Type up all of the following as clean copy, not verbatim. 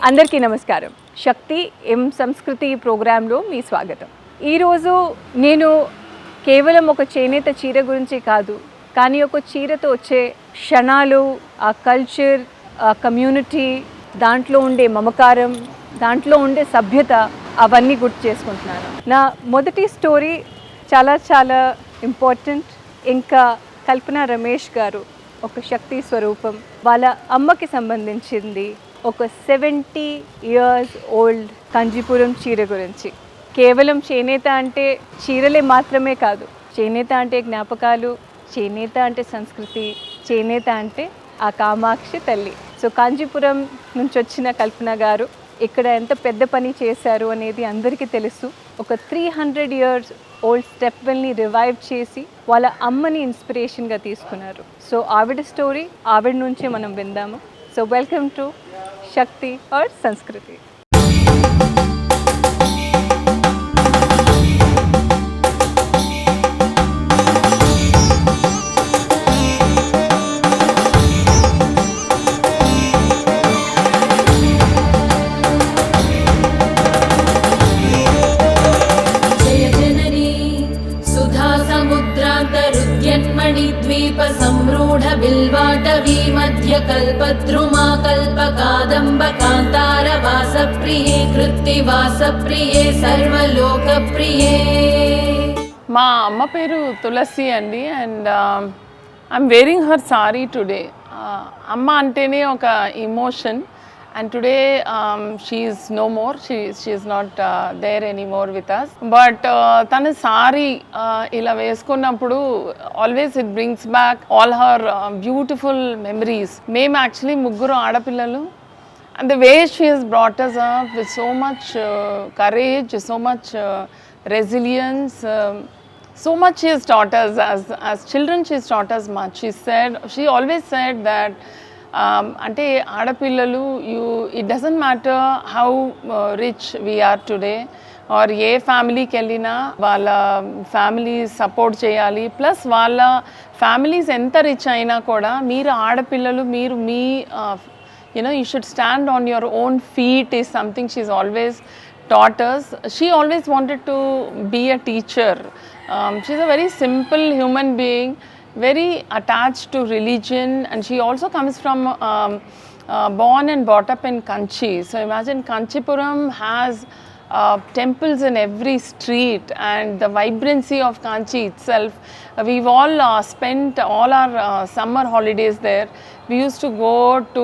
అందరికీ నమస్కారం. శక్తి సంస్కృతి ప్రోగ్రాంలో మీ స్వాగతం. ఈరోజు నేను కేవలం ఒక చేనేత చీర గురించి కాదు, కానీ ఒక చీరతో వచ్చే క్షణాలు, ఆ కల్చర్, ఆ కమ్యూనిటీ, దాంట్లో ఉండే మమకారం, దాంట్లో ఉండే సభ్యత, అవన్నీ గుర్తు చేసుకుంటున్నాను. నా మొదటి స్టోరీ చాలా ఇంపార్టెంట్. ఇంకా కల్పన రమేష్ గారు ఒక శక్తి స్వరూపం, వాళ్ళ అమ్మకి సంబంధించింది ఒక 70 years ఓల్డ్ కంజీపురం చీర గురించి. కేవలం చేనేత అంటే చీరలే మాత్రమే కాదు, చేనేత అంటే జ్ఞాపకాలు, చేనేత అంటే సంస్కృతి, చేనేత అంటే ఆ కామాక్షి తల్లి. సో కాంచీపురం నుంచి వచ్చిన కల్పన గారు ఇక్కడ ఎంత పెద్ద పని చేశారు అనేది అందరికీ తెలుసు. ఒక 300 years ఓల్డ్ స్టెప్వెల్ని రివైవ్ చేసి వాళ్ళ అమ్మని ఇన్స్పిరేషన్గా తీసుకున్నారు. సో ఆవిడ స్టోరీ ఆవిడ నుంచే మనం విందాము. సో వెల్కమ్ టు शक्ति और संस्कृति. द्वीप संरूढ बिल्वाटवी मध्य कल्पद्रुमा कल्पकादम्ब कान्तार वासप्रिये कृत्तिवासप्रिये सर्वलोकप्रिये. మా అమ్మ పేరు తులసి అండి, and I'm wearing her sorry today. అమ్మ అంటేనే ఒక emotion, and today she is no more, she is not there anymore with us, but tana sari ila veskunnappudu always it brings back all her beautiful memories. Mem actually mugguru aadapillalu, and the way she has brought us up with so much courage, so much resilience, so much she has taught us. As children she has taught us much. She always said that అంటే ఆడపిల్లలు it doesn't matter how rich we are today, or ఏ ఫ్యామిలీకి వెళ్ళినా వాళ్ళ family support చేయాలి. Plus వాళ్ళ families ఎంత rich అయినా కూడా మీరు ఆడపిల్లలు, మీరు మీ you should stand on your own feet is something she is always taught us. She always wanted to be a teacher. She's a very simple human being, very attached to religion, and she also comes from born and brought up in Kanchi. So imagine Kanchipuram has temples in every street, and the vibrancy of Kanchi itself. We've all spent all our summer holidays there. We used to go to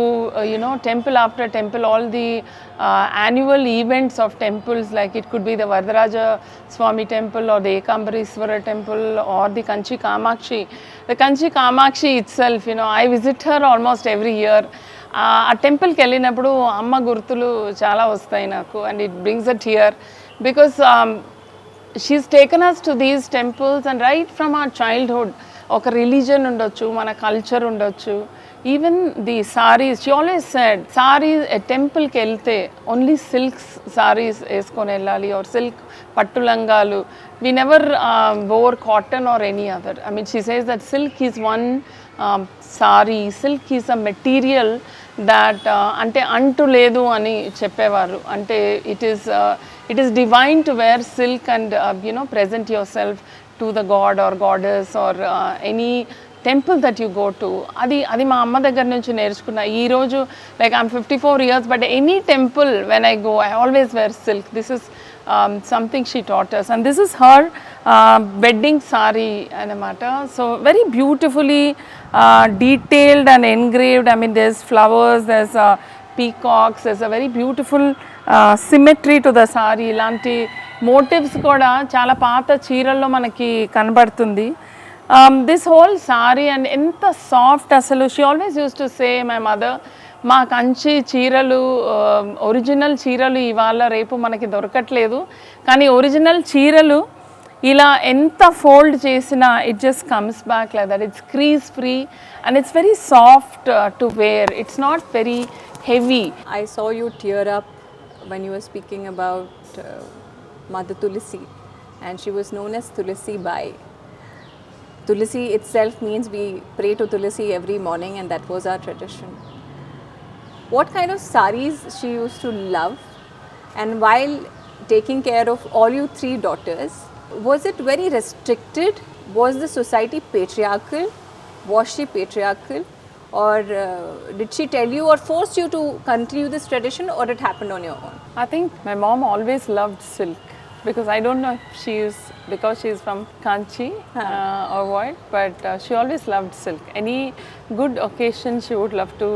temple after temple, all the annual events of temples, like it could be the Varadaraja Swami temple or the Ekambariswara temple or the Kanchi Kamakshi. The Kanchi Kamakshi itself, I visit her almost every year. ఆ టెంపుల్కి వెళ్ళినప్పుడు అమ్మ గుర్తులు చాలా వస్తాయి నాకు, and it brings a tear because she's taken us to these temples, and right from our childhood ఒక religion ఉండొచ్చు, మన కల్చర్ ఉండొచ్చు, even the saris. She always said saris టెంపుల్కి వెళ్తే ఓన్లీ సిల్క్స్ సారీస్ వేసుకొని వెళ్ళాలి, ఆర్ సిల్క్ పట్టు లంగాలు. We never wore cotton or any other. I mean she says that silk is one sorry, silk is a material that అంటే అంటు లేదు అని చెప్పేవారు. అంటే it is divine to wear silk and present yourself to the god or goddess or any temple that you go to. అది మా అమ్మ దగ్గర నుంచి నేర్చుకున్నా. ఈరోజు like I'm 54 years, but any temple when I go I always wear silk. This is something she taught us, and this is her wedding sari anamata. So very beautifully detailed and engraved. I mean there's flowers, there's peacocks, there's a very beautiful symmetry to the sari. ఇలాంటి motifs కూడా చాలా పాత చీరల్లో మనకి కనబడుతుంది. This whole sorry and ఎంత soft అసలు. She always use to say my mother, మా కంచి చీరలు, ఒరిజినల్ చీరలు ఇవాళ రేపు మనకి దొరకట్లేదు, కానీ ఒరిజినల్ చీరలు ఇలా ఎంత ఫోల్డ్ చేసినా it just comes back like that. It's crease free and it's very soft to wear. It's not very heavy. I saw you tear up when you were speaking about Mother Tulsi, and she was known as Tulsi Bai. Tulsi itself means we pray to Tulsi every morning, and that was our tradition. what kind of saris she used to love, and while taking care of all you three daughters, was it very restricted? Was the society patriarchal? Was she patriarchal? Or did she tell you or force you to continue this tradition, or it happened on your own? I think my mom always loved silk, because I don't know if she is, because she is from Kanchi or what, but she always loved silk. Any good occasion she would love to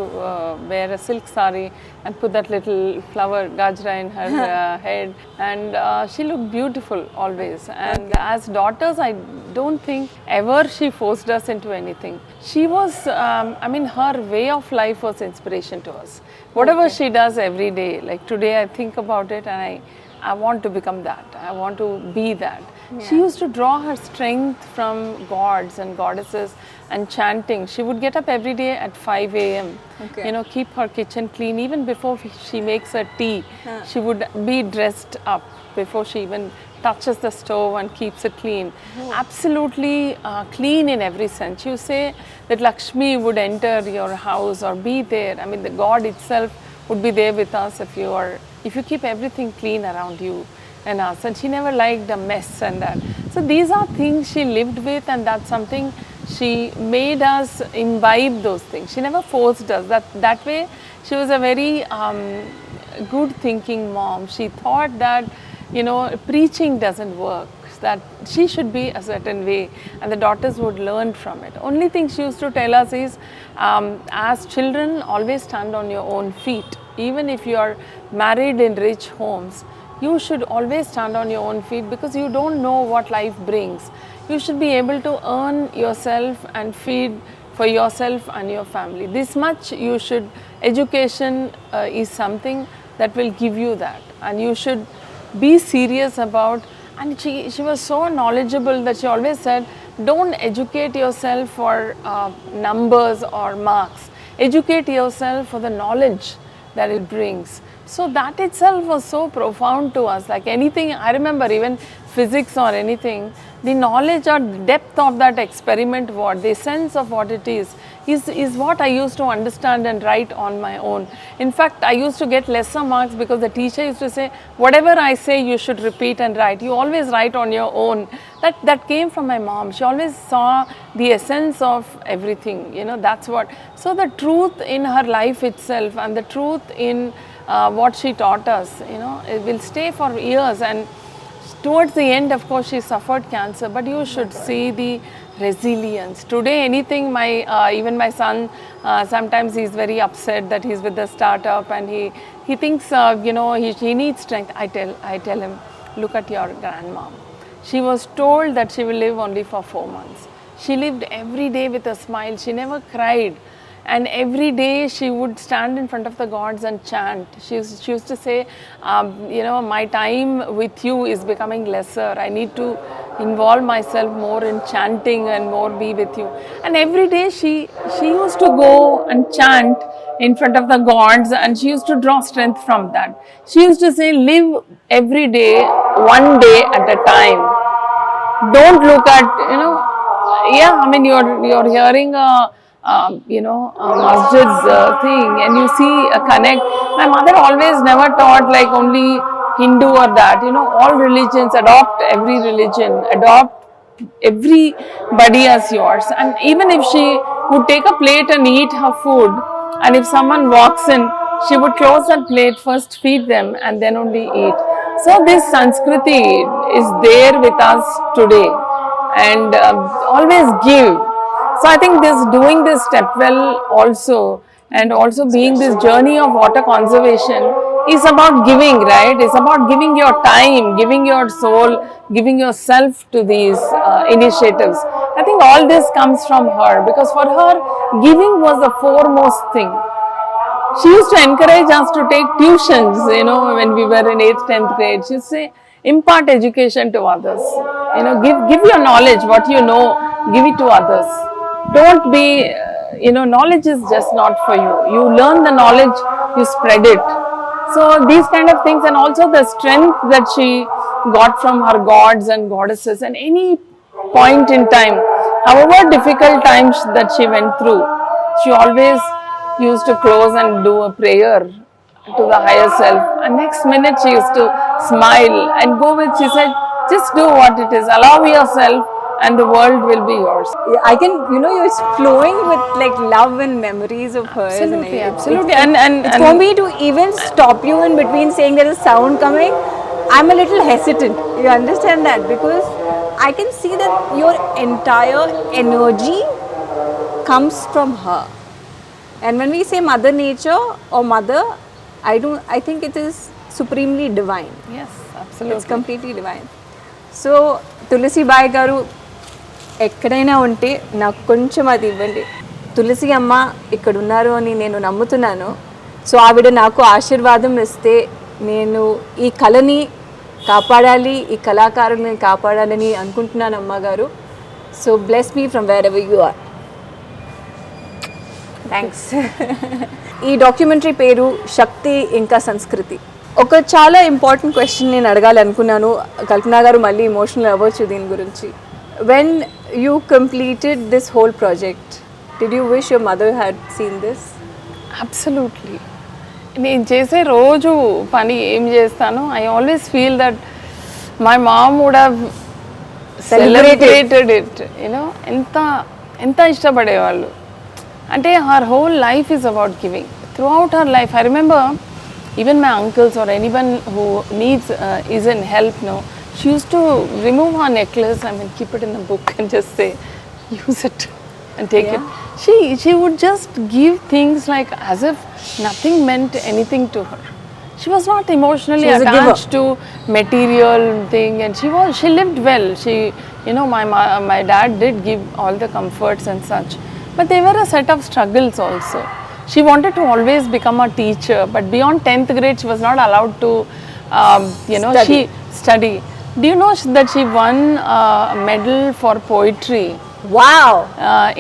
wear a silk sari and put that little flower gajra in her head, and she looked beautiful always. And as daughters, I don't think ever she forced us into anything. She was, I mean, her way of life was inspiration to us. Whatever she does every day, like today I think about it and I want to become that. I want to be that. She used to draw her strength from gods and goddesses and chanting. She would get up every day at 5 a.m. You know, keep her kitchen clean. Even before she makes her tea, she would be dressed up before she even touches the stove and keeps it clean. Absolutely clean in every sense. You say that Lakshmi would enter your house or be there. I mean, the God itself would be there with us if you keep everything clean around you and us. And she never liked a mess and that. So these are things she lived with, and that's something she made us imbibe those things. She never forced us. That way, she was a very good thinking mom. She thought that, you know, preaching doesn't work, that she should be a certain way and the daughters would learn from it. Only thing she used to tell us is, as children, always stand on your own feet. Even if you are married in rich homes, you should always stand on your own feet, because you don't know what life brings. You should be able to earn yourself and feed for yourself and your family. This much you should, education is something that will give you that, and you should be serious about. And she was so knowledgeable that she always said, don't educate yourself for numbers or marks. Educate yourself for the knowledge that it brings. So that itself was so profound to us. Like anything, I remember even physics or anything, the knowledge or depth of that experiment, the sense of what it is what I used to understand and write on my own. In fact, I used to get lesser marks because the teacher used to say, whatever I say, you should repeat and write. You always write on your own. That came from my mom. She always saw the essence of everything. You know, that's what. So the truth in her life itself and the truth in what she taught us, you know, it will stay for years. And towards the end, of course, she suffered cancer, but you should see the resilience. Today, anything, even my son, sometimes he's very upset that he's with the startup and he thinks, you know, he needs strength. I tell him, look at your grandmom. She was told that she will live only for 4 months. She lived every day with a smile. She never cried. And every day she would stand in front of the gods and chant. She used to say, you know, my time with you is becoming lesser. I need to involve myself more in chanting and more be with you. And every day she used to go and chant in front of the gods, and she used to draw strength from that. She used to say, live every day, one day at a time. Don't look at, you know, I mean, you're hearing a masjid's thing, and you see a connect. My mother always never taught like only Hindu or that, you know, all religions, adopt every religion, adopt everybody as yours. And even if she would take a plate and eat her food, and if someone walks in, she would close that plate, first feed them and then only eat. So this Sanskriti is there with us today, and always give. So I think doing this Stepwell also, and also being this journey of water conservation is about giving, right? It's about giving your time, giving your soul, giving yourself to these initiatives. I think all this comes from her, because for her, giving was the foremost thing. She used to encourage us to take tuitions, you know, when we were in 8th, 10th grade. She used to say, impart education to others. You know, give your knowledge, what you know, give it to others. Don't be, you know, knowledge is just not for you. You learn the knowledge, you spread it. So these kind of things, and also the strength that she got from her gods and goddesses, and any point in time, however difficult times that she went through, she always used to close and do a prayer to the higher self. And next minute she used to smile and go with, she said, just do what it is, allow yourself and the world will be yours. Yeah, I can, it's flowing with like love and memories of hers. Absolutely, And absolutely. It's for me to even stop you in between saying there is sound coming. I'm a little hesitant. You understand that? Because I can see that your entire energy comes from her. And when we say Mother Nature or Mother, I think it is supremely divine. Yes, absolutely. It's completely divine. So, Tulasi Bai garu, ఎక్కడైనా ఉంటే నాకు కొంచెం అది ఇవ్వండి. తులసి అమ్మ ఇక్కడ ఉన్నారు అని నేను నమ్ముతున్నాను. సో ఆవిడ నాకు ఆశీర్వాదం ఇస్తే నేను ఈ కళని కాపాడాలి, ఈ కళాకారుల్ని కాపాడాలని అనుకుంటున్నాను అమ్మగారు. So bless me from wherever you are. Thanks. ఈ డాక్యుమెంటరీ పేరు శక్తి ఇంకా సంస్కృతి. ఒక చాలా ఇంపార్టెంట్ క్వశ్చన్ నేను అడగాలనుకున్నాను. కల్పన గారు మళ్ళీ ఎమోషనల్ అవ్వచ్చు దీని గురించి. When you completed this whole project, did you wish your mother had seen this? Absolutely. నేను చేసే రోజు పని ఏం చేస్తాను, I always feel that my mom would have celebrated it. ఎంత ఇష్టపడేవాళ్ళు అంటే her whole life is about giving. Throughout her life, I remember even my uncles or anyone who needs is in help, she used to remove her necklace, keep it in the book and just say, use it and take it. She would just give things like as if nothing meant anything to her. She was not emotionally attached to material thing, and she lived well. My dad did give all the comforts and such, but there were a set of struggles also. She wanted to always become a teacher, but beyond 10th grade she was not allowed to study. Do you know that she won a medal for poetry? Wow!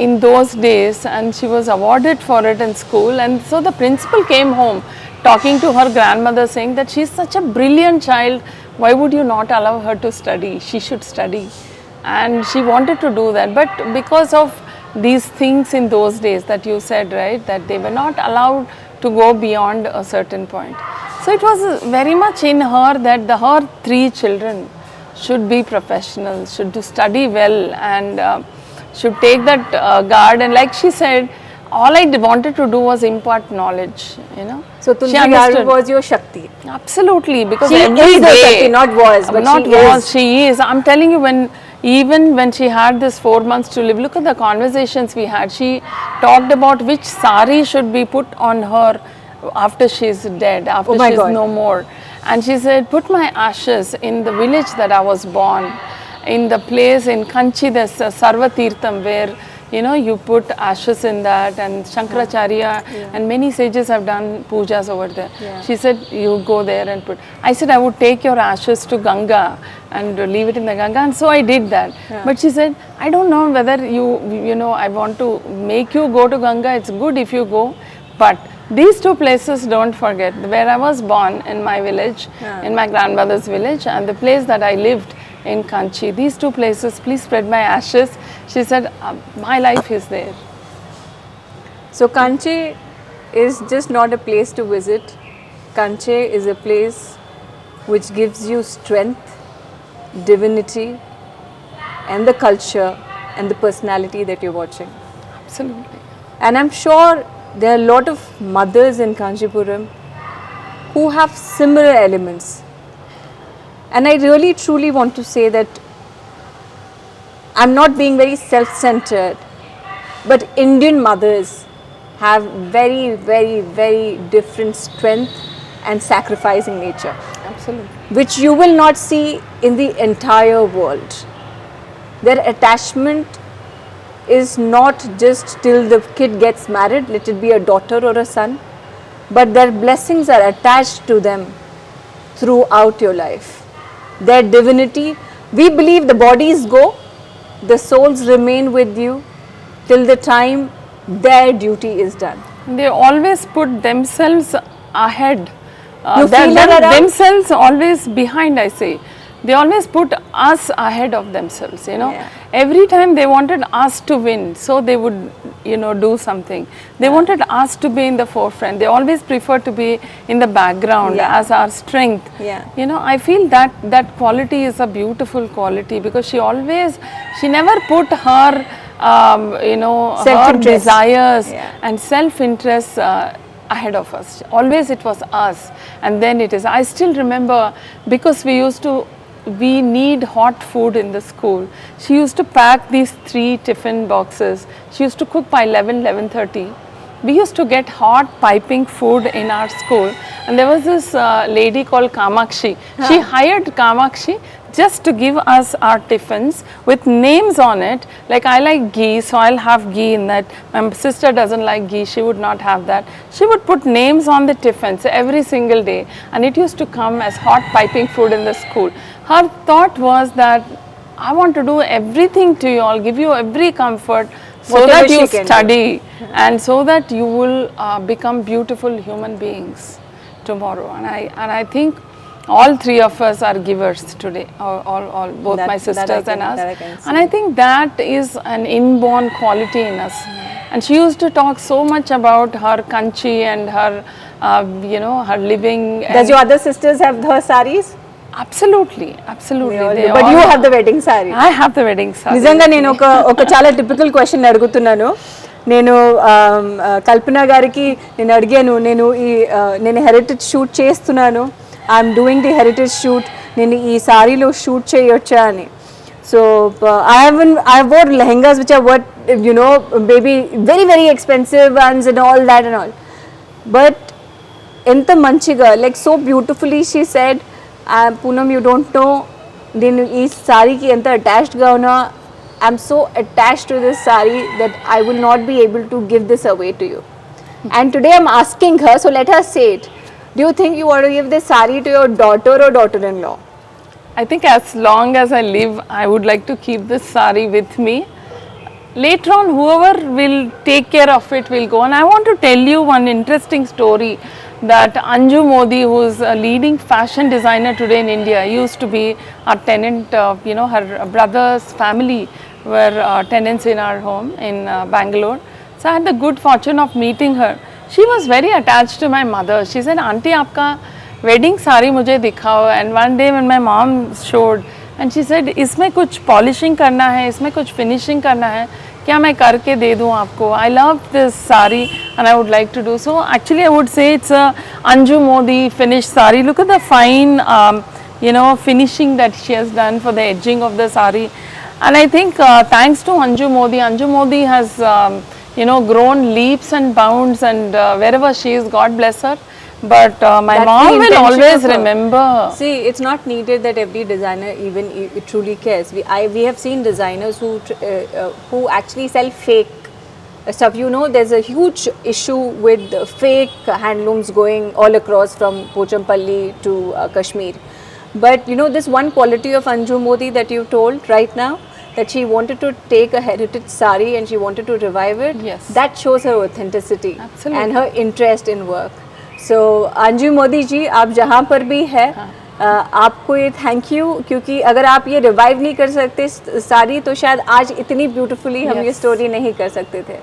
In those days, and she was awarded for it in school. And so the principal came home talking to her grandmother saying that she's such a brilliant child. Why would you not allow her to study? She should study. And she wanted to do that. But because of these things in those days that you said, right, that they were not allowed to go beyond a certain point. So it was very much in her that her 3 children should be professionals, should do study well, and should take that guard. And like she said, all I wanted to do was impart knowledge, So Tulsi Garu was your Shakti. Absolutely, because she every is day, the Shakti, not was, but not she was, is. she is. I'm telling you, even when she had this 4 months to live, look at the conversations we had. She talked about which sari should be put on her after she's dead, after she's no more. And she said, put my ashes in the village that I was born, in the place in Kanchi, there's Sarva Tirtham, where you put ashes in that, and Shankaracharya and many sages have done pujas over there. She said, you go there and put. I said, I would take your ashes to Ganga and leave it in the Ganga, and so I did that. But she said, I don't know whether I want to make you go to Ganga. It's good if you go, but these 2 places, don't forget, where I was born in my village, in my grandmother's village, and the place that I lived in Kanchi. These 2 places, please spread my ashes. She said, my life is there. So Kanchi is just not a place to visit. Kanchi is a place which gives you strength, divinity, and the culture and the personality that you're watching. Absolutely. And I'm sure there are a lot of mothers in Kanchipuram who have similar elements. And I really truly want to say that I'm not being very self-centered, but Indian mothers have very, very, very different strength and sacrificing nature. Absolutely. Which you will not see in the entire world. Their attachment is not just till the kid gets married, let it be a daughter or a son, but their blessings are attached to them throughout your life. Their divinity, we believe the bodies go, the souls remain with you till the time their duty is done. They always put themselves ahead. You feel that around? Themselves always behind, I say. they always put us ahead of themselves, you know. Yeah. Every time they wanted us to win, so they would, you know, do something. They wanted us to be in the forefront. They always prefer to be in the background as our strength. Yeah. You know, I feel that that quality is a beautiful quality, because she never put her, you know, her Self-interest. desires Yeah. and self-interest ahead of us. Always it was us, and then it is. I still remember, because we need hot food in the school. She used to pack these 3 tiffin boxes. She used to cook by 11:30. We used to get hot piping food in our school, and there was this lady called Kamakshi. She hired Kamakshi just to give us our tiffins with names on it. Like, I like ghee, so I'll have ghee in that. My sister doesn't like ghee, she would not have that. She would put names on the tiffins every single day, and it used to come as hot piping food in the school. Her thought was that I want to do everything to you all, give you every comfort, so Whatever that she you can do. study and so that you will become beautiful human beings tomorrow. And I think all 3 of us are givers today, all both That- my that I sisters can- and us. that I can see. And I think that is an inborn quality in us. And she used to talk so much about her kanchi and her, you know, her living. Does and your other sisters have her saris? absolutely, absolutely. They But you all- have the wedding sari. I have the wedding saree. నిజంగా నేను ఒక చాలా typical question అడుగుతున్నాను. నేను కల్పన గారికి నేను అడిగాను, నేను హెరిటేజ్ షూట్ చేస్తున్నాను, I'm doing the heritage shoot, నేను ఈ సారీలో షూట్ చేయొచ్చా అని. So I wore lehengas which are what, you know, maybe very very expensive ones and all that and all. But ఎంత మంచిగా, like so beautifully she said, Poonam, you don't know, నేను ఈ సారీకి ఎంత అటాచ్డ్గా ఉన్నా. I'm so attached to this sari that I will not be able to give this away to you. And today I'm asking her, so let her say it. Do you think you want to give this sari to your daughter or daughter-in-law? I think as long as I live, I would like to keep this sari with me. Later on, whoever will take care of it will go. And I want to tell you one interesting story, that Anju Modi, who is a leading fashion designer today in India, used to be our tenant. You know, her brother's family were tenants in our home in Bangalore. So I had the good fortune of meeting her. She was very attached to my mother. She said, "Auntie, आपका wedding sari मुझे दिखाओ." And one day when my mom showed, and she said, इसमें कुछ polishing करना है, इसमें कुछ finishing करना है, क्या मैं करके दे दूँ आपको? I love this sari and I would like to do so. Actually, I would say it's a Anju Modi finished sari. Look at the fine, you know, finishing that she has done for the edging of the sari. And I think thanks to Anju Modi has, you know, grown leaps and bounds, and wherever she is, God bless her. But my That's mom the will intention always of her. remember. See, it's not needed that every designer even truly cares. We have seen designers who actually sell fake stuff. You know, there's a huge issue with fake handlooms going all across from Pochampalli to Kashmir. But you know, this one quality of Anju Modi that you told right now, that she wanted to take a heritage sari and she wanted to revive it. Yes. That shows her authenticity. Absolutely. And her interest in work. So Anju Modi ji, आप जहाँ पर भी है, आपको ये thank you, क्योंकि अगर आप ये रिवाइव नहीं कर सकते सारी, तो शायद आज इतनी ब्यूटीफुली हम ये स्टोरी नहीं कर सकते थे.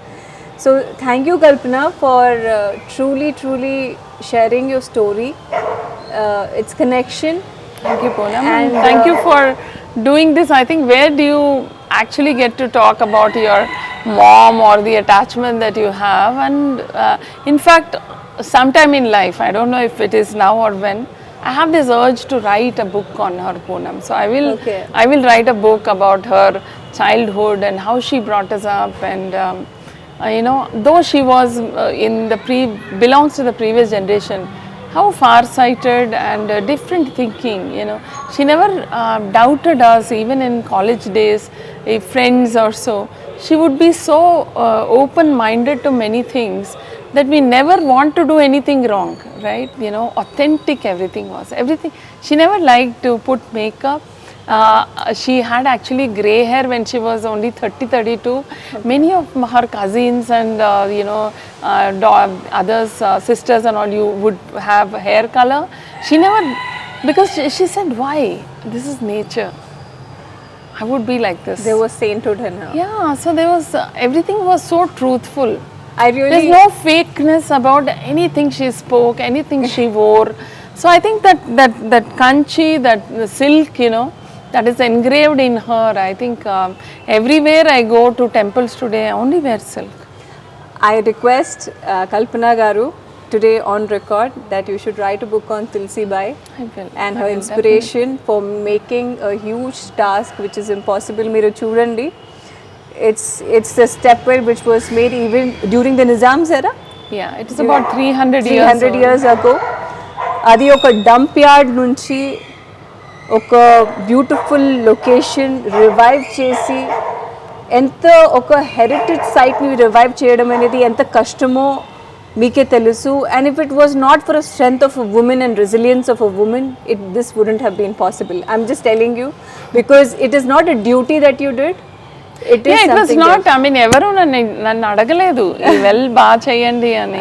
So thank you Kalpana for truly sharing your story, its connection. Thank you, Poonam. And, And thank you for doing this. I think, where do you actually get to talk about your mom or the attachment that you have? And in fact, sometime in life, I don't know if it is now or when, I have this urge to write a book on her, Poonam. So I will write a book about her childhood and how she brought us up. And you know, though she was belongs to the previous generation, how far-sighted and different thinking, you know. She never doubted us, even in college days, friends or so. She would be so open-minded to many things that we never want to do anything wrong, right? You know, authentic everything was. Everything. She never liked to put makeup. She had actually grey hair when she was only 32. Okay. Many of her cousins and you know, others, sisters and all, you would have hair color. She never Because she said, why? This is nature. I would be like this. There was sainthood in her. Yeah, so there was, everything was so truthful. I really... There's no fakeness about anything she spoke, anything she wore. So I think that kanchi, that silk, you know, that is engraved in her. I think everywhere I go to temples today, I only wear silk. I request Kalpana Garu today on record that you should write a book on Tulsi Bai I will. and her inspiration for making a huge task which is impossible. Meeru chudandi, it's the Stepwell which was made even during the Nizam's era. Yeah, it is about 300 years ago. అది ఒక dump yard నుంచి ఒక beautiful location revive చేసి ఎంత ఒక heritage సైట్ని revive చేయడం అనేది ఎంత కష్టమో మీకే తెలుసు. And if it was not for a strength of a woman and resilience of a woman, this wouldn't have been possible. I'm just telling you because it is not a duty that you did. It was not, I mean ఎవరు నన్ను అడగలేదు ఈ well బాగా చేయండి అని.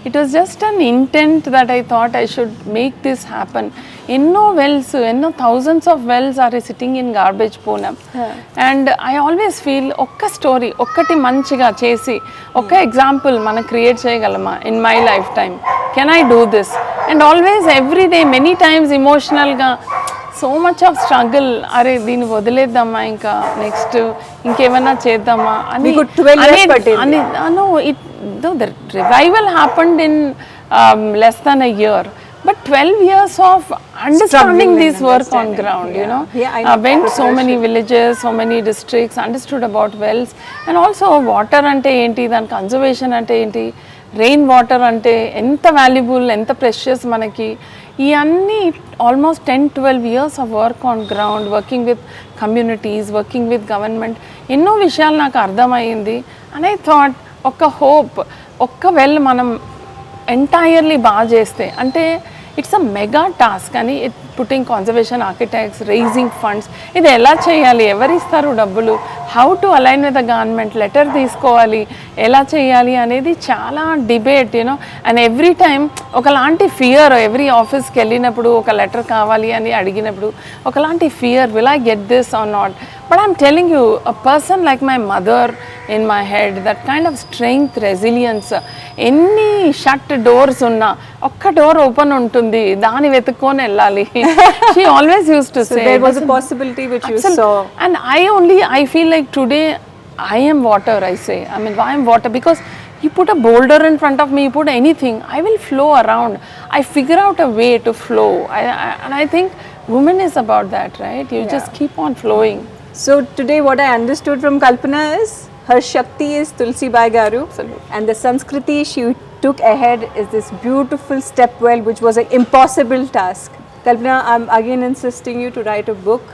It was just an intent that I thought I should make this happen. ఎన్నో wells, ఎన్నో thousands of wells are sitting in garbage Poonam. And I always feel ఒక్క స్టోరీ ఒక్కటి మంచిగా చేసి ఒక్క ఎగ్జాంపుల్ మనం క్రియేట్ చేయగలమా in my life time? Can I do this? And always every day many times ఇమోషనల్గా సో మచ్ ఆఫ్ స్ట్రగుల్, అరే దీన్ని వదిలేద్దామా, ఇంకా నెక్స్ట్ ఇంకేమైనా చేద్దామా అని. No, the revival happened in less than a year. But 12 years of understanding this work on ground, you know. Went so many villages, so many districts, understood about wells, and also water ante enti, then conservation ante enti, rain water ante enta valuable, enta precious manaki. ఈ అన్ని almost 10-12 years of work on ground, working with communities, working with government, ఎన్నో విషయాలు నాకు అర్థమైంది. and I thought ఒక్క hope, ఒక్క well మనం entirely బాగా చేస్తే, అంటే ఇట్స్ అ మెగా టాస్క్ అని putting conservation architects, raising funds, ఇది ఎలా చేయాలి, ఎవరు ఇస్తారు డబ్బులు, how to align with the government, letter తీసుకోవాలి, ఎలా చేయాలి అనేది చాలా debate, you know. And every time ఒకలాంటి ఫియర్, ఎవ్రీ ఆఫీస్కి వెళ్ళినప్పుడు ఒక లెటర్ కావాలి అని అడిగినప్పుడు ఒకలాంటి fear, will I get this or not? But I'm telling you, a person like my mother in my head, that kind of strength, resilience, any shut doors unna okka door open untundi, dani vetukoni ellali. She always used to say. So there was a possibility which you saw. And I feel like today I am water, I say. I mean, why I am water? Because you put a boulder in front of me, you put anything, I will flow around. I figure out a way to flow. And I think women is about that, right? You just keep on flowing. So today what I understood from Kalpana is her Shakti is Tulsi Bai Garu. Absolutely. And the Samskruthi she took ahead is this beautiful Stepwell which was an impossible task. Kalpana, I'm again insisting you to write a book,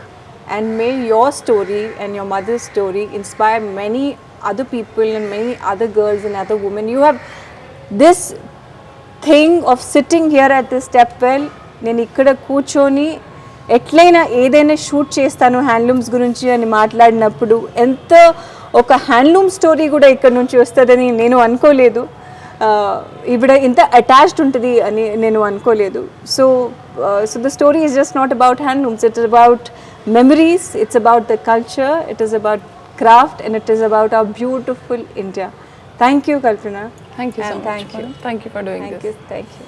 and may your story and your mother's story inspire many other people and many other girls and other women. You have this thing of sitting here at this Stepwell, నేను ఇక్కడ కూర్చొని ఎట్లయినా ఏదైనా shoot చేస్తాను handlooms గురించి అని మాట్లాడినప్పుడు ఎంత ఒక హ్యాండ్లూమ్ స్టోరీ కూడా ఇక్కడ నుంచి వస్తుందని నేను అనుకోలేదు. ఇవిడ ఇంత అటాచ్డ్ ఉంటుంది అని నేను అనుకోలేదు. So the story is just not about handlooms, it's about memories, it's about the culture, it is about craft, and it is about our beautiful India. Thank you, Kalpana. Thank you so much. Thank you. Thank you for doing this. Thank you.